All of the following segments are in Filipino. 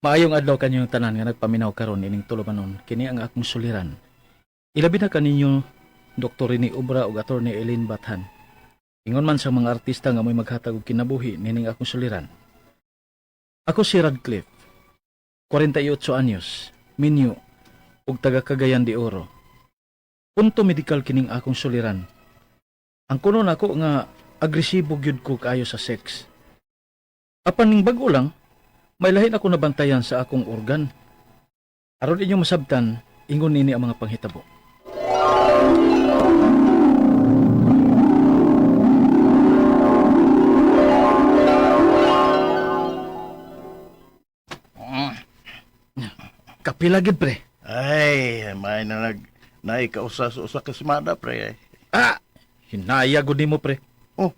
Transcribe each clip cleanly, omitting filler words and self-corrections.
Maayong adlaw kanyong tanan nga nagpaminaw karon ining tulumanon kini ang akong suliran. Ilabi na kaninyo Dr. Rini Ubra ug Attorney Eileen Bathan. Ingon man sa mga artista nga may maghatag og kinabuhi nining akong suliran. Ako si Radcliffe, 48 anyos, minyo ug taga Cagayan de Oro. Punto medical kining akong suliran. Ang kuno nako nga agresibo gyud ko kaayo sa sex. Apan ning bag-o lang, may lahin ako nabantayan sa akong organ. Aron inyong masabtan, ingon nini ang mga panghitabo. Kapila gid pre. Ay, may na naikausas-usa ka simada, pre. Ah, hinaya gud nimo pre. Oh,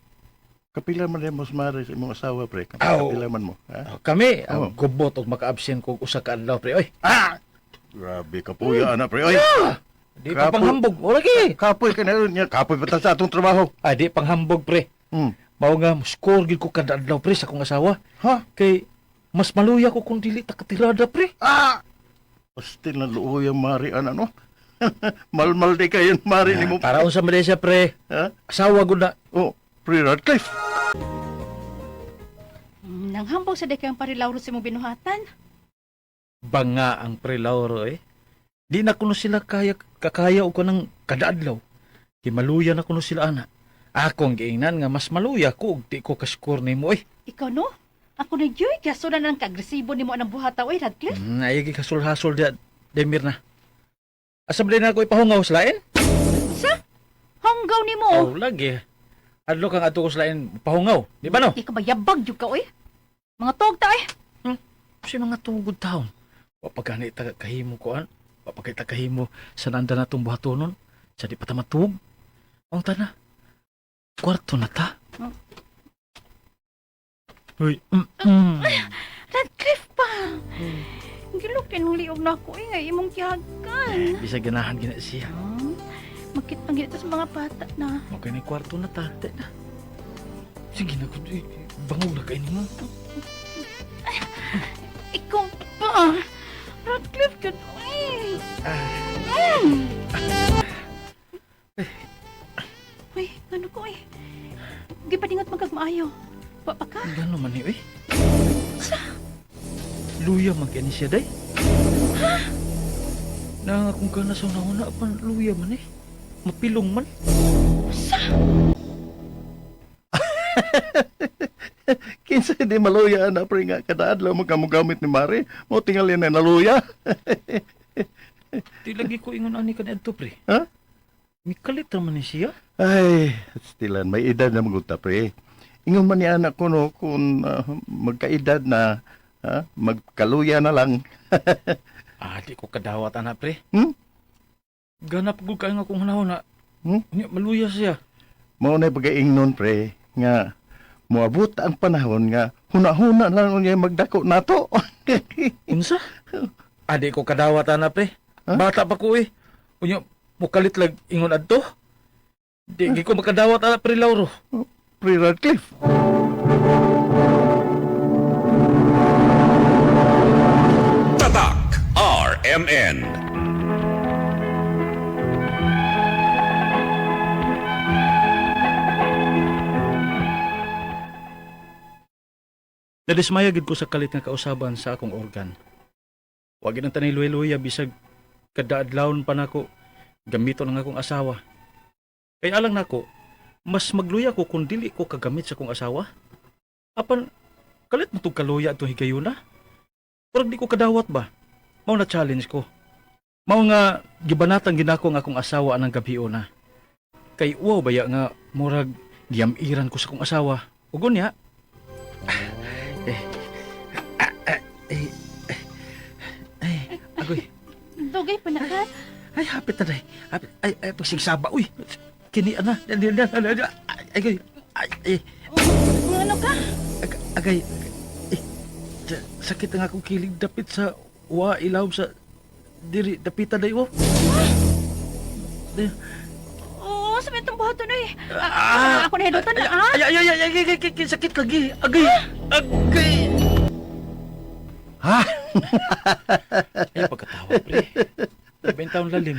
kapila man rin mo sumari sa imong asawa, pre. Aw. Kapila man mo, ha? Kami, Oh. ang gubot og maka-absent kog usa ka adlaw pre. Oy, Ah! Grabe ka po anak, pre. Oy! di pa Kapoy. panghambog. Wala gi. Kapoy ka na rin niya. Kapoy pa ta sa atong trabaho. Ah, di panghambog pre. Hmm. Mao nga score gid ko kada adlaw pre sa akong asawa. Ha? Kay mas maluya ko kung dili ta katirada pre. Ah! Pastil na luo yung mari, ano? Malmal di kayo mari ni mo. Para unsa man siya pre. Ha? Asawa gud na. Oh, pre Radcliffe. Nanghambog sa dekang parilawro sa mong binuhatan. Banga ang pre Lauro eh. Di na kuno sila kakaya og kanang kada adlaw. Di maluya na kuno sila ana. Akong giingnan nga mas maluya ko ug di ko ka-score nimo eh. Ikaw no? Ako na Joy, kaso na ng kagresibo ni mo anang buhata, oy, Radcliffe. Ayagi kasul-hasol di Demir na. Asa ba din ako ipahungaw sa lain? Sa? Hanggaw ni mo. Oh, lagi. Adlo kang ato ko sa lain pahungaw. Di ba no? Ikaw ba yabag jud ka, oy? Mga tog ta, eh. Si mga tugod taon. Wapagani ta kahimo ko an. Wapagita kahimo sa nanda na itong buhatonon. Sa di pa ta matug. Ang tana. Kwarto na ta. Uy. Radcliffe pa. Gilok kinuli og nako, eh, nga imong kihagan. Bisa ganahan gina siya. Makit pang ito sa mga bata na. Okay na kwarto na ta. Di na. Sige na ko. Bangog na kainin mo. Ikaw pa. Radcliffe ka, oy. Uy, ano ko, eh. Gipadingot magkagmaayo. Papa ka? Gano man eh. Luya man kaya ni siya day. Na kung ka nasa una pan luya man eh. Mapilong man. Kinsa di maluya na, pre nga. Kada adlaw magkamugamit ni Mari. Mo tingal yan na naluya. Di lagi ko ingon ani ka adto pre. Ha? Mikalit naman ni siya. Ay, stilan, may edad na magunta, pre. Ingon man ni anak ko, no, kung magkaedad na, magkaluya na lang. Di ko kadawat ana pre. Hmm? Ganap ko kay nga kung hanaw na. Hmm? Maluya siya. Mao na pag-ingnon, pre, nga moabot ang panahon nga huna-huna lang niya magdako nato. Unsa? Di ko kadawat ana pre. Ha? Bata pa ko eh. Unyo mukalit lag ingon adto. Di ko makadawat ana pre Lauro. Pre Radcliffe. Tatak RMN. Nadismaya gid ko sa kalit nga kausaban sa akong organ. Wa gid ang tanay luya-luya bisag kada adlawon pa nako gamiton ang akong asawa. Kay alang nako, mas magluya ko kung dili ko kagamit sa akong asawa. Apan kalit mo tong kaluya atong higayuna. Pero di ko kadawat ba? Mao na challenge ko. Mao nga gibanatan ginako ang akong asawa anang gabi na. Kay wow baya nga murag giyamiran ko sa akong asawa. Ugon niya. Agoy. Dugay pa na ka. Ay, hapit na day. Hapit. Ay, pagsigsaba. Uy, kini, ana. Agay. Ay, Mga ano ka? agay. Sakit nga akong kilig dapit sa ilaw sa diri dapita day oh. Oo, sabi itong buhato na eh. Ah! Ako na hidutan na, ah. Ay, sakit lagi. Agay. Ha? Ay, pagkatawa, pre. 20 taon lalim.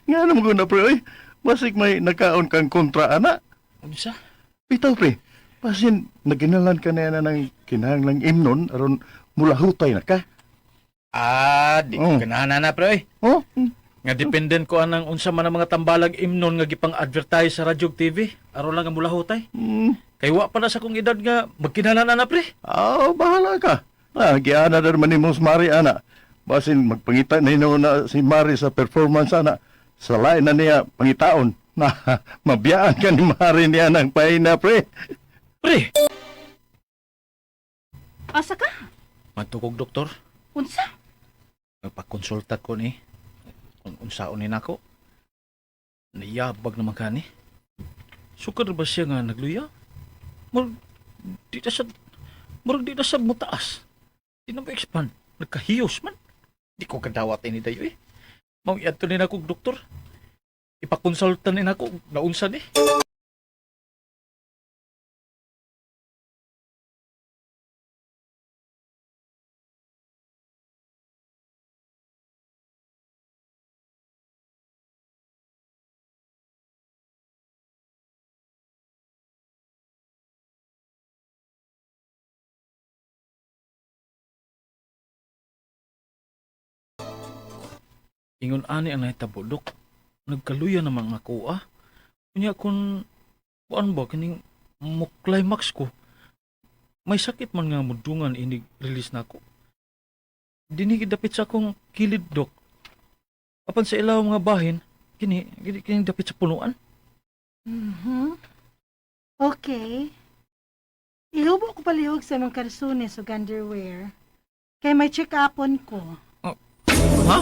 Nga naman ko na, pre, oy. Basig may nakaon kang kontra, ana. Ano sa? Bitaw, pre. Pasin, naginalan ka na yan ng kinahanglang imnon, aron mula hutay na ka. Di Oh. ko ganahan na, pre. Oh? Nga dependent ko anang unsa man ang mga tambalag imnon nga gipang advertise sa radyo ug TV. Aron lang ang mula hutay. Hmm. Kay wa pa na sa kong edad nga magkinahanglan na, pre. Bahala ka. Giana na naman ni Mos Mari, ana. Basin, magpangita na na si Mari sa performance, ana. Sa lain na niya, pangitaon. Na, mabiyaan ka ni Mari niya ng paina, pre. Pre, Asa ka? matukog doktor. Unsa? Nagpakonsulta ko ni. Kung unsaon ni nako. Nayabag naman ka ni. Sukar ba siya nga nagluya? Murag di na sa mutaas. Di na ma-expand. Nagkahiyos man. Di ko kadawat ini dayo eh. Mauiad to ni nako doktor. Ipakonsulta ni nako naunsa ni. Ingon ani ang nahitabo, Dok. Nagkaluya naman ako, ah. Kunya kung, kuan ba, kining mo-climax ko. May sakit man nga mudungan inig release na ako. Dinig dapit sa akong kilid, Dok. Apan sa ilaw mga bahin, kini dapit sa punuan. Okay. Ihubo ko palihog sa mga karsunes o underwear. Kay may check-upon ko. Ha?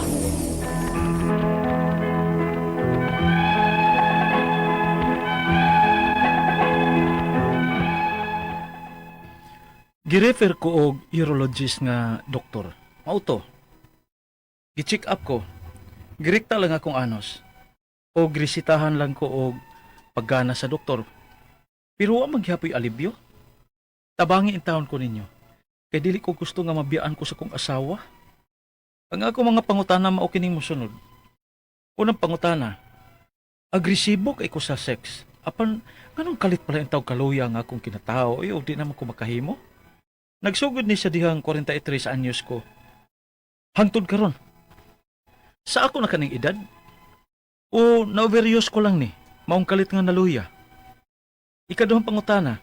Girefer ko og urologist nga doktor. Mauto. Gi-check up ko. Girekta lang akong anos. O grisitahan lang ko og paggana sa doktor. Pero wa maghiapoy alibyo. Tabangi in taon ko ninyo. Kay dili ko gusto nga mabiyaan ko sa kong asawa. Ang ako mga pangutana mao kining mosunod. Unang pangutana. Agresibo kay ko sa sex. Apan nganong kalit pala ang tawag kaluya nga akong kinatao. Ay, di naman ko makahimo. Nagsugod ni sa dihang 43 anyos ko. Hangtod karon. Sa ako na kaning edad? O na-overuse ko lang ni, maong kalit nga naluya. Ikaduhang pangutana,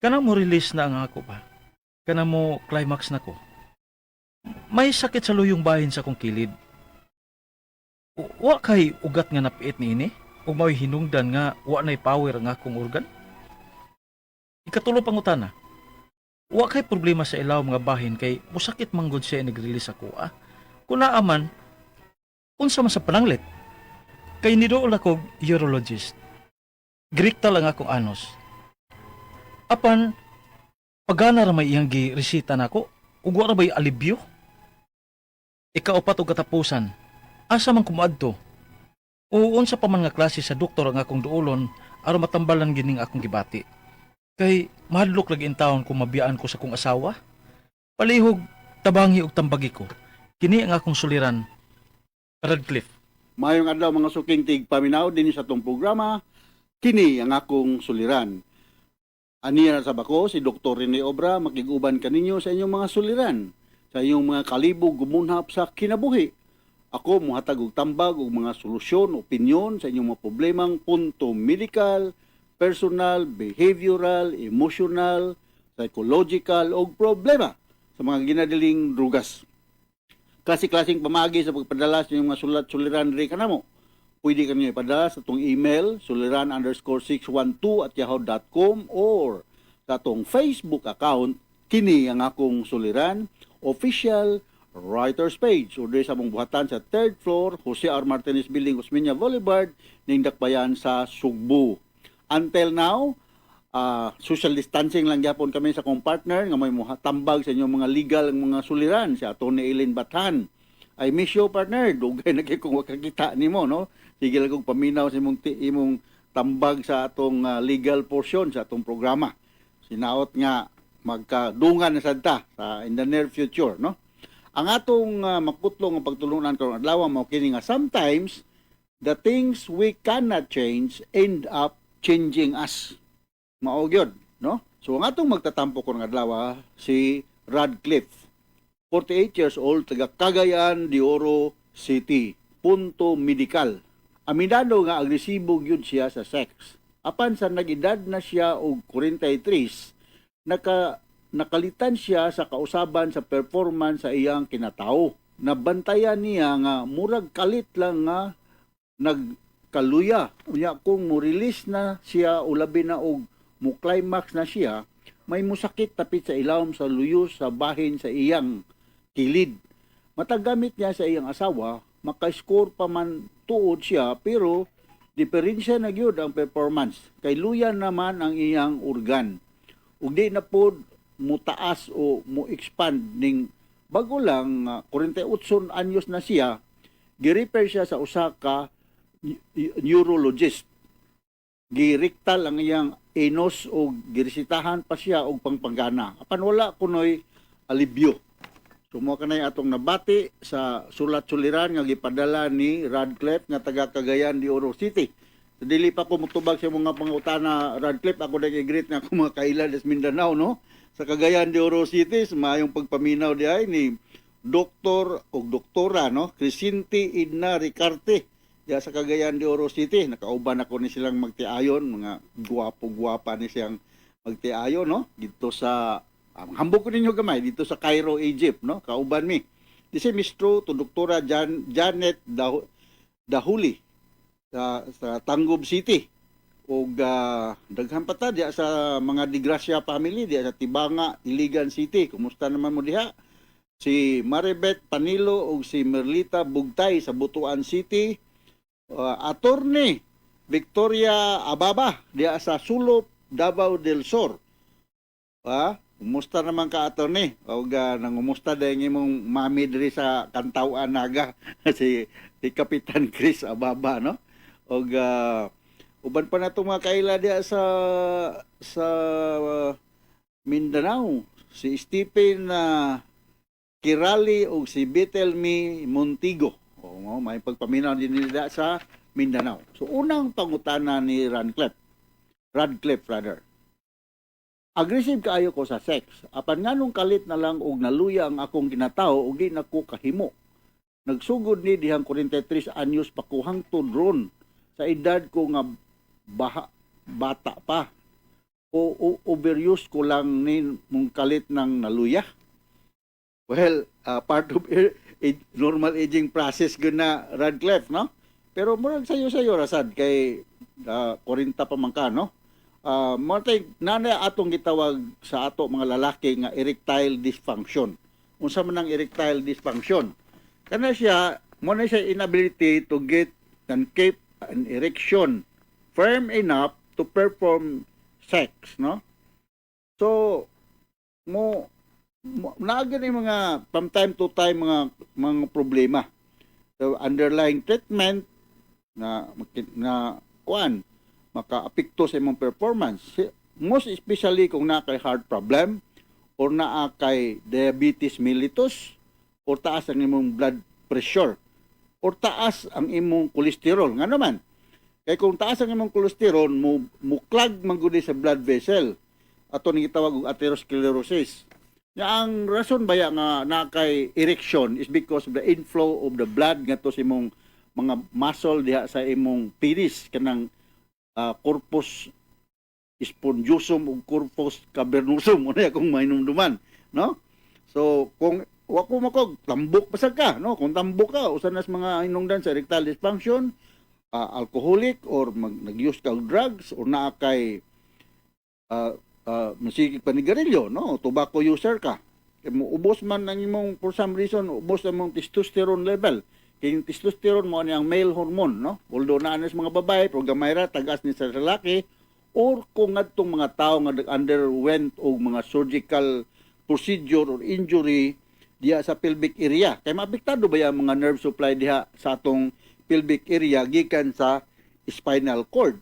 kanang mo release na ang ako pa. Kanang mo climax na ko. May sakit sa luyong bahin sa kong kilid. Wa kay ugat nga napiit ni ini? O may hinungdan nga wa na'y power nga akong organ? Ikatulo pangutana, wa kay problema sa ilaw mga bahin kay musakit manggod siya nag-release ako, ah. Kung naaman, unsa man sa pananglit. Kay nidool ako urologist. Grikta lang akong anos. Apan, pagana ra may iyang gi-resita nako, ug wa ra bay alibyo. Ikaupat og katapusan, asa man kumuadto? O unsa pa man nga klase sa doktor ang akong duolon aron matambalan gining akong gibati. Kay mahadlok lagi in taon kung mabiyaan ko sa kong asawa. Palihog, tabangi og tambagi ko. Kini ang akong suliran. Radcliffe. Mayong adlaw mga suking tig paminaw din sa tong programa. Kini ang akong suliran. Aniya sa bako si Dr. Rene Obra makiguban kaninyo sa inyong mga suliran, sa inyong mga kalibog gumunhap sa kinabuhi. Ako mohatag og tambag og mga solusyon, opinyon sa inyong mga problemang punto medical, personal, behavioral, emotional, psychological o problema sa mga ginadiling drugas. Klase-klaseng pamagi sa pagpadala sa inyong mga sulat-suliran rin kanamo. Pwede kanyo ipadala sa itong email, suliran_612@yahoo.com or sa itong Facebook account, kini ang akong suliran, official writer's page. O sa mong buhatan sa 3rd floor, Jose R. Martinez Building, Osmeña Boulevard, ning Dakbayan sa Sugbo. Until now, social distancing lang gyapon kami sa kong partner nga may tambag sa inyong mga legal ang mga suliran si Atty. Eileen Bathan. I miss you, partner. Dugay na kay kung wakakita nimo, no? Sige lang kong paminaw sa imong tambag sa atong legal portion sa atong programa. Sinaot nga magkadungan na sadta sa in the near future, no? Ang atong makutlong ang pagtulunan karong adlaw mao kini nga sometimes the things we cannot change end up changing us. Mao gyud, no? So ang atong magtatampo karong adlaw si Radcliffe, 48 years old, taga Cagayan de Oro City, punto medikal. Aminado nga agresibo gyud siya sa sex. Apan sa nag-edad na siya og 43, nakalitan siya sa kausaban sa performance sa iyang kinatao. Nabantayan niya nga murag kalit lang nga nagkaluya. Unya kung mo-release na siya o labi na og mo-climax na siya, may musakit tapit sa ilawom sa luyo sa bahin sa iyang kilid. Matagamit niya sa iyang asawa, maka-score pa man tuod siya, pero diferensya na gyud ang performance. Kay luya naman ang iyang organ. Ug di na pod mutaas o mo-expand ning bago lang 48 anyos na siya, gi-refer siya sa usa ka neurologist. Girektal ang iyang anus o giresitahan pa siya og pangpanggana. Apan wala kunoy alibyo. Sumo kanay atong nabati sa sulat-suliran nga gipadala ni Radcliffe nga taga Cagayan de Oro City. So, dili pa ko mutubag sa mga pangutana Radcliffe, ako nag-greet nga ako mga kaila des Mindanao, no? Sa Cagayan de Oro City, mayong pagpaminaw di ay ni Doktor o Doktora, no? Crescenti Idna Ricarte diya sa Cagayan de Oro City. Nakauban ako ni silang magtiayon, mga guwapo-guwapa ni siyang magtiayon, no? Dito sa hambog ko ninyo gamay dito sa Cairo, Egypt, no? Kauban mi. Di si Mistro to Doktora Janet Dahuli sa Tangub City. Og daghan pa ta diya sa mga Digracia family diya sa Tibanga, Iligan City. Kumusta naman mo diha? Si Maribeth Panilo ug si Merlita Bugtay sa Butuan City. Attorney Victoria Ababa diya sa Sulop, Davao del Sur. Kumusta naman ka, attorney? O nangumusta dahil imong mami diri sa Kantauan Naga, si Kapitan Chris Ababa, no? O uban pa na itong mga kaila diya sa Mindanao, si Stephen Kirali o si Betelmi Montigo. O may pagpaminaw din nila sa Mindanao. So, unang pangutana ni Radcliffe. Aggressive kaayo ko sa sex. Apan nganong kalit na lang og naluya ang akong ginatawo ug di nako kahimo. Nagsugod ni dihang 43 anyos pa ko hangtod ron sa edad ko nga bata pa. O overuse ko lang ni mong kalit ng naluya. Well, part of normal aging process gud na, Radcliffe, no? Pero murag sayo rasad kay 40 pa man ka, no? Matay nanay atong gitawag sa ato mga lalaki nga erectile dysfunction. Unsa man ang erectile dysfunction? Kana siya mo na siya inability to get and keep an erection firm enough to perform sex, no? So naagyan yung mga from time to time mga problema. So underlying treatment na maka-apekto sa imong performance. Most especially kung na kay heart problem or na kay diabetes mellitus or taas ang imong blood pressure or taas ang imong kolesterol. Nga naman, kay kung taas ang imong kolesterol, muklag mangguni sa blood vessel. Ato ni gitawag og atherosclerosis. Ang rason baya nga na kay erection is because of the inflow of the blood nga to sa imong mga muscle diha sa imong penis kanang corpus spongiosum ug corpus cavernosum mo na akong mainumduman, no? So kung wako makog tambok pasag ka, no? Kung tambok ka usa nas mga hinungdan sa erectile dysfunction, alcoholic or nag-use ka og drugs or naa kay masigig panigarilyo, no? Tobacco user ka. Kay mo ubos man ang imong for some reason ubos ang imong testosterone level. Kaya yung testosterone mo ang male hormone, no? Although na sa mga babae, programay ra, tagas ni sa lalaki, or kung itong mga tao nga underwent o mga surgical procedure or injury diha sa pelvic area. Kaya maapektado ba yung mga nerve supply diha sa atong pelvic area gikan sa spinal cord?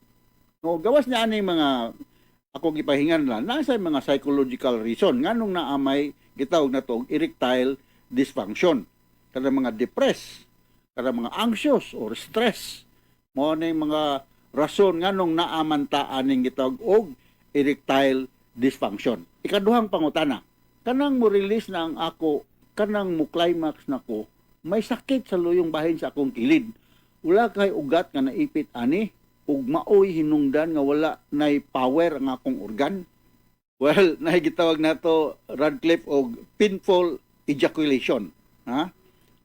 No, gawas niya ani mga ako gipahingan lang, nasa mga psychological reason. Nganong naamay, gitawag na to erectile dysfunction. Kada mga depressed, kada mga anxious or stress. Mo na yung mga rason nga nung naamanta aning gitawag og erectile dysfunction. Ikaduhang pangutana, kanang mo release na ang ako, kanang mo climax na ko, may sakit sa luyong bahin sa akong kilid. Wala kay ugat nga naipit ani, ug maoy hinungdan nga wala nay power ang akong organ. Well, gitawag nato Radcliffe og painful ejaculation. Ha?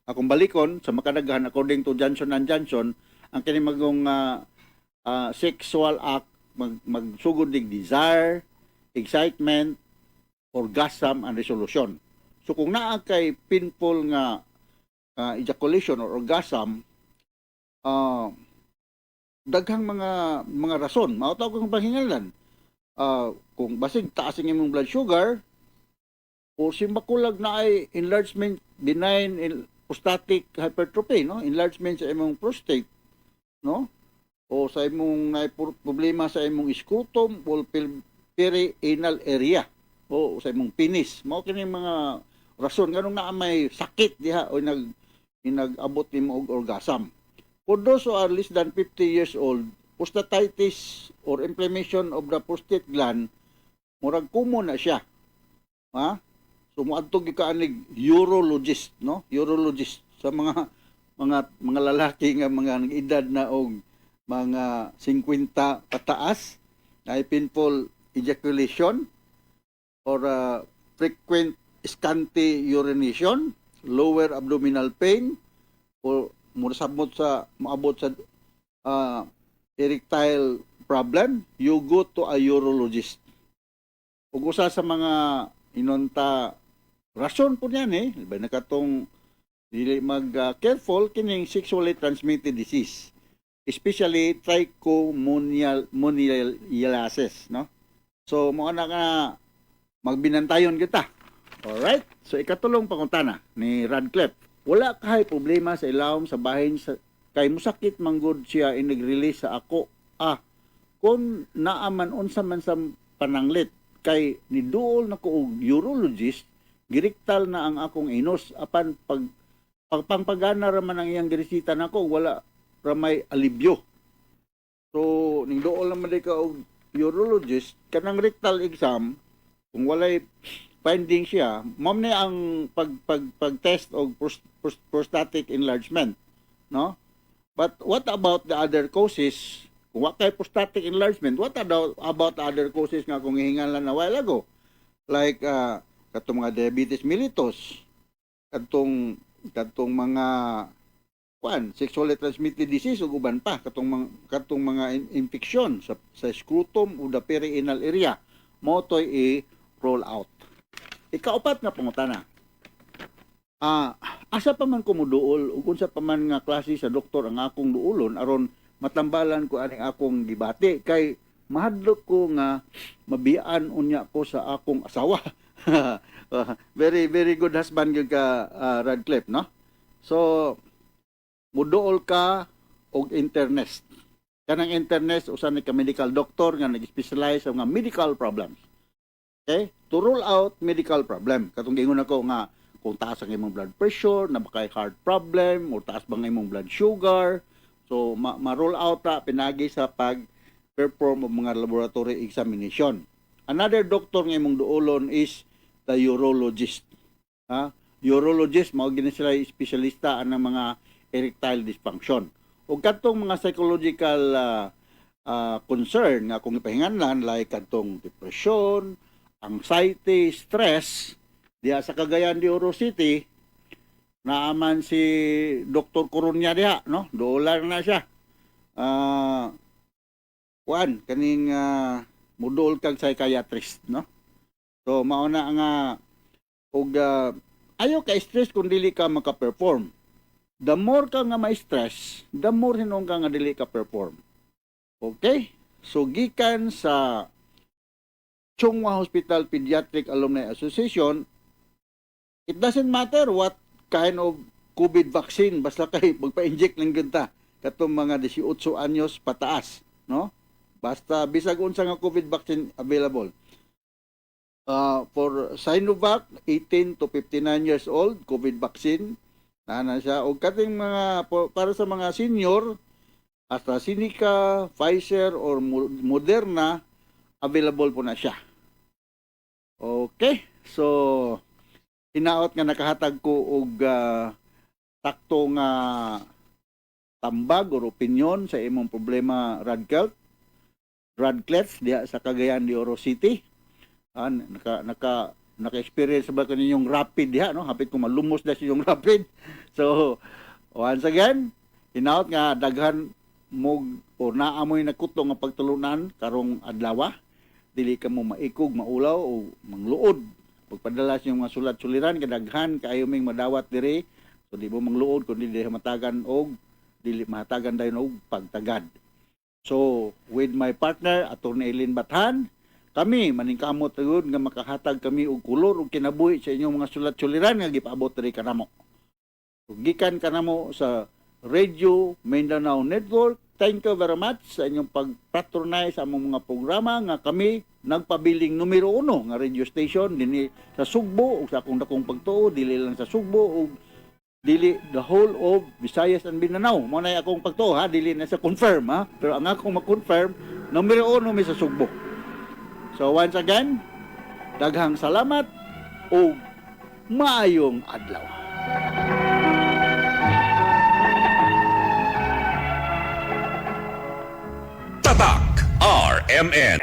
Akong balikon sa makadaghan according to Johnson & Johnson, ang kini magong sexual act magsugod dig desire, excitement, orgasm and resolution. So kung naa kay painful nga ejaculation or orgasm, daghang mga rason mao taw kung panghingalan. Kung basig taas ang imong blood sugar o simbakulag na ay enlargement, benign prostatic hypertrophy, no? Enlargement sa imong prostate, no? O sa imong problema sa imong scrotum o perianal area o sa imong penis. Mao kini mga rason nganong naa may sakit diha o nag-abot nimo og orgasm. For those who are less than 50 years old, prostatitis or inflammation of the prostate gland, murag common na siya. Ha? So moadto gikaanig urologist, no? Urologist sa mga lalaki nga mga edad na og mga 50 pataas ay painful ejaculation or frequent scanty urination, lower abdominal pain, or maabot sa erectile problem, you go to a urologist. Ug usa sa mga inunta rason po niyan labay na katong dili mag-careful kining sexually transmitted disease, especially trichomoniasis, no? So mo na nga magbinantayon kita. Alright? So ikatulong pangutana ni Radcliffe. Wala kay problema sa ilawom sa bahin sa kay musakit manggod siya inag-release sa ako. Kung naaman unsa man sa pananglit kay niduol na ko og urologist, giriktal na ang akong inos apan pagpangpagana ra man ang iyang giresita nako wala ra may alibyo. So ning duol naman ka og urologist kanang rectal exam kung walay finding siya, mao na ang pag-test og prostatic enlargement, no? But what about the other causes? Kung wa kay prostatic enlargement, what about the other causes nga kung hihingalan na while ago? Like katong mga diabetes mellitus, katong mga sexually transmitted disease ug uban pa katong mga infection sa scrotum o the perianal area, mo toy i-roll out. Ikaupat nga pangutana. Asa pa man ko moduol ug unsa pa man nga klase sa doktor ang akong duolon aron matambalan ko aning akong gibati kay mahadlok ko nga mabiyaan unya ko sa akong asawa. Very very good husband gyud ka Radcliffe, no? So muduol ka og internist. Kanang internist usa ni ka medical doctor nga nag-specialize sa mga medical problems. Okay? To rule out medical problem. Katong gingon ako nga kung taas ang imong blood pressure, na baka heart problem, o taas bang imong blood sugar. So, ma-roll out na pinagi sa pag-perform ng mga laboratory examination. Another doctor ng imong duolon is the urologist. Urologist, mao gini sila espesyalista ng mga erectile dysfunction. O katong mga psychological concern nga kung ipahinganlan, like katong depression, anxiety, stress, diha sa Cagayan de Oro City, naaman si Dr. Corunya diha, no? Doolar na siya. Kaning mudol kag psychiatrist, no? So mao na nga og ayo ka stress kung dili ka maka-perform. The more ka nga ma-stress, the more hinung ka nga dili ka perform. Okay? So gikan sa Chunghwa Hospital Pediatric Alumni Association, it doesn't matter what kind of COVID vaccine, basta kay magpa-inject lang ganda katong mga 18 anyos pataas, no? Basta bisag unsa nga COVID vaccine available. For Sinovac, 18 to 59 years old, COVID vaccine. Na siya. O kating para sa mga senior, AstraZeneca, Pfizer, or Moderna, available po na siya. Okay. So, hinaot nga nakahatag ko og takto nga tambag or opinion sa imong problema Radcliffe diya sa Cagayan de Oro City. Naka-experience ba kaninyong rapid diha, no? Hapit ko malumos na yung rapid. So, once again, hinaot nga daghan mo o naamoy nakuto nga pagtulunan karong adlaw. Dili ka mo maikog, maulaw o mangluod. Pagpadala sa mga sulat-suliran, kadaghan kaayo ming madawat dire. So di mo mangluod kundi dili matagan og dili mahatagan dayon og pagtagad. So with my partner Attorney Eileen Bathan, kami maningkamot gyud nga makahatag kami og kulor ug kinabuhi sa inyong mga sulat-suliran nga gipaabot diri kanamo. Ug gikan kanamo sa Radio Mindanao Network. Thank you very much sa inyong pag-patronize sa among mga programa nga kami nagpabiling numero 1 nga radio station dinhi sa Sugbo ug sa akong dakong pagtuo dili lang sa Sugbo ug dili the whole of Visayas and Mindanao. Mo na akong pagtuo ha, dili na sa confirm ha, pero ang akong ma-confirm numero 1 mi sa Sugbo. So once again, daghang salamat ug maayong adlaw. Tatak RMN.